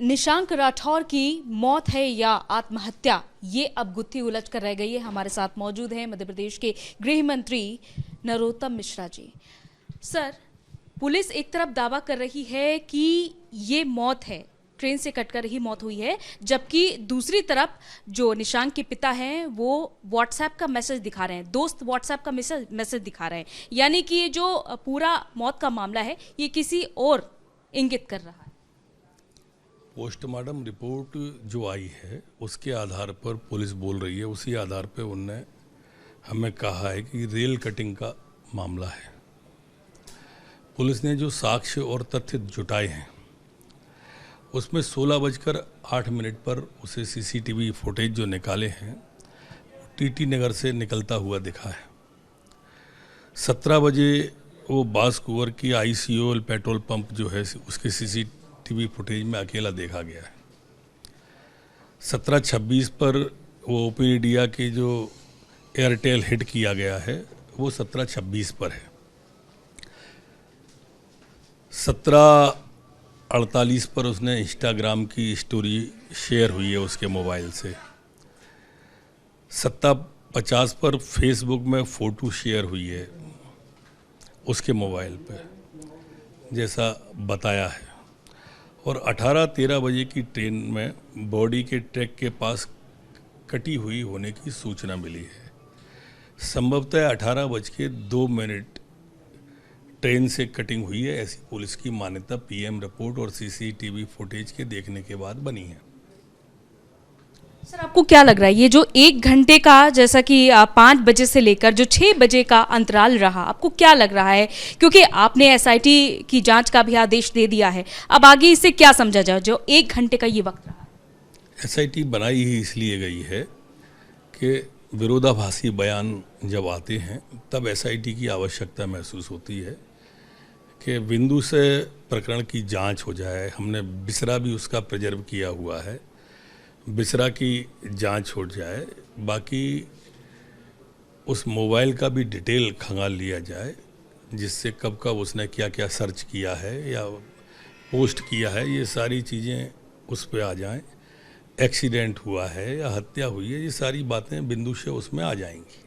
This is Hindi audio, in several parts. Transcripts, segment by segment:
निशांक राठौर की मौत है या आत्महत्या, ये अब गुत्थी उलझ कर रह गई है। हमारे साथ मौजूद हैं मध्य प्रदेश के गृह मंत्री नरोत्तम मिश्रा जी। सर, पुलिस एक तरफ दावा कर रही है कि ये मौत है, ट्रेन से कटकर ही मौत हुई है, जबकि दूसरी तरफ जो निशांक के पिता हैं वो व्हाट्सएप का मैसेज दिखा रहे हैं, दोस्त व्हाट्सएप का मैसेज दिखा रहे हैं, यानी कि ये जो पूरा मौत का मामला है ये किसी और इंगित कर रहा है। पोस्टमार्टम रिपोर्ट जो आई है उसके आधार पर पुलिस बोल रही है, उसी आधार पर उनने हमें कहा है कि रेल कटिंग का मामला है। पुलिस ने जो साक्ष्य और तथ्य जुटाए हैं उसमें 16:08 पर उसे सीसीटीवी फुटेज जो निकाले हैं टीटी नगर से निकलता हुआ दिखा है। 17 बजे वो बास कुंवर की आईसीओएल पेट्रोल पंप जो है उसके सीसीटीवी फुटेज में अकेला देखा गया है। 17:26 पर वो ओपन इंडिया के जो एयरटेल हिट किया गया है वो 17:26 पर है। 17:48 पर उसने इंस्टाग्राम की स्टोरी शेयर हुई है उसके मोबाइल से। 17:50 पर फेसबुक में फ़ोटो शेयर हुई है उसके मोबाइल पे, जैसा बताया है। और 18:13 बजे की ट्रेन में बॉडी के ट्रैक के पास कटी हुई होने की सूचना मिली है। संभवतः 18:02 ट्रेन से कटिंग हुई है, ऐसी पुलिस की मान्यता पीएम रिपोर्ट और सीसीटीवी फुटेज के देखने के बाद बनी है। सर, आपको क्या लग रहा है ये जो 1 घंटे का, जैसा कि 5 बजे से लेकर जो 6 बजे का अंतराल रहा, आपको क्या लग रहा है? क्योंकि आपने एसआईटी की जांच का भी आदेश दे दिया है, अब आगे इसे क्या समझा जाए जो 1 घंटे का ये वक्त रहा? एसआईटी बनाई ही इसलिए गई है कि विरोधाभासी बयान जब आते हैं तब एसआईटी की आवश्यकता महसूस होती है कि बिंदु से प्रकरण की जांच हो जाए। हमने बिसरा भी उसका प्रिजर्व किया हुआ है, बिसरा की जांच हो जाए, बाकी उस मोबाइल का भी डिटेल खंगाल लिया जाए, जिससे कब कब उसने क्या क्या सर्च किया है या पोस्ट किया है, ये सारी चीज़ें उस पर आ जाएं। एक्सीडेंट हुआ है या हत्या हुई है, ये सारी बातें बिंदु से उसमें आ जाएंगी।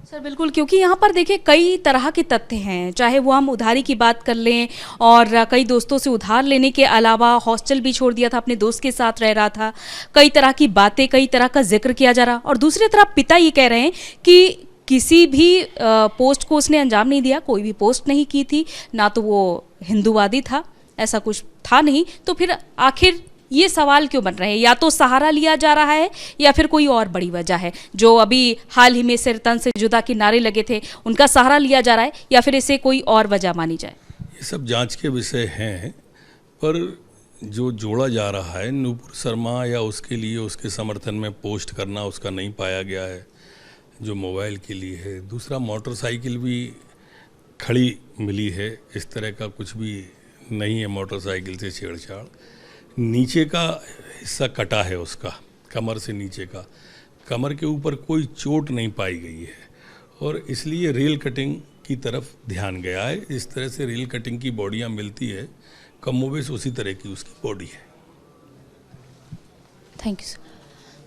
सर बिल्कुल, क्योंकि यहाँ पर देखिए कई तरह के तथ्य हैं, चाहे वो हम उधारी की बात कर लें और कई दोस्तों से उधार लेने के अलावा हॉस्टल भी छोड़ दिया था, अपने दोस्त के साथ रह रहा था, कई तरह की बातें, कई तरह का जिक्र किया जा रहा। और दूसरी तरफ पिता ये कह रहे हैं कि किसी भी पोस्ट को उसने अंजाम नहीं दिया, कोई भी पोस्ट नहीं की थी, ना तो वो हिंदूवादी था, ऐसा कुछ था नहीं। तो फिर आखिर ये सवाल क्यों बन रहे हैं? या तो सहारा लिया जा रहा है या फिर कोई और बड़ी वजह है? जो अभी हाल ही में सिर तन से जुदा के नारे लगे थे, उनका सहारा लिया जा रहा है या फिर इसे कोई और वजह मानी जाए? ये सब जांच के विषय हैं, पर जो जोड़ा जा रहा है नूपुर शर्मा या उसके लिए उसके समर्थन में पोस्ट करना उसका नहीं पाया गया है, जो मोबाइल के लिए है। दूसरा, मोटरसाइकिल भी खड़ी मिली है, इस तरह का कुछ भी नहीं है मोटरसाइकिल से छेड़छाड़। नीचे का हिस्सा कटा है उसका, कमर से नीचे का, कमर के ऊपर कोई चोट नहीं पाई गई है और इसलिए रेल कटिंग की तरफ ध्यान गया है। इस तरह से रेल कटिंग की बॉडियां मिलती है, कमोबेश उसी तरह की उसकी बॉडी है। Thank you sir.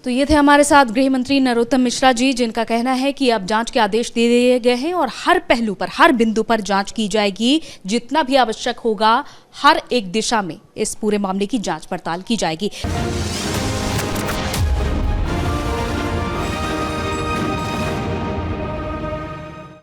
तो ये थे हमारे साथ गृह मंत्री नरोत्तम मिश्रा जी, जिनका कहना है कि अब जांच के आदेश दे दिए गए हैं और हर पहलू पर, हर बिंदु पर जांच की जाएगी, जितना भी आवश्यक होगा हर एक दिशा में इस पूरे मामले की जांच पड़ताल की जाएगी।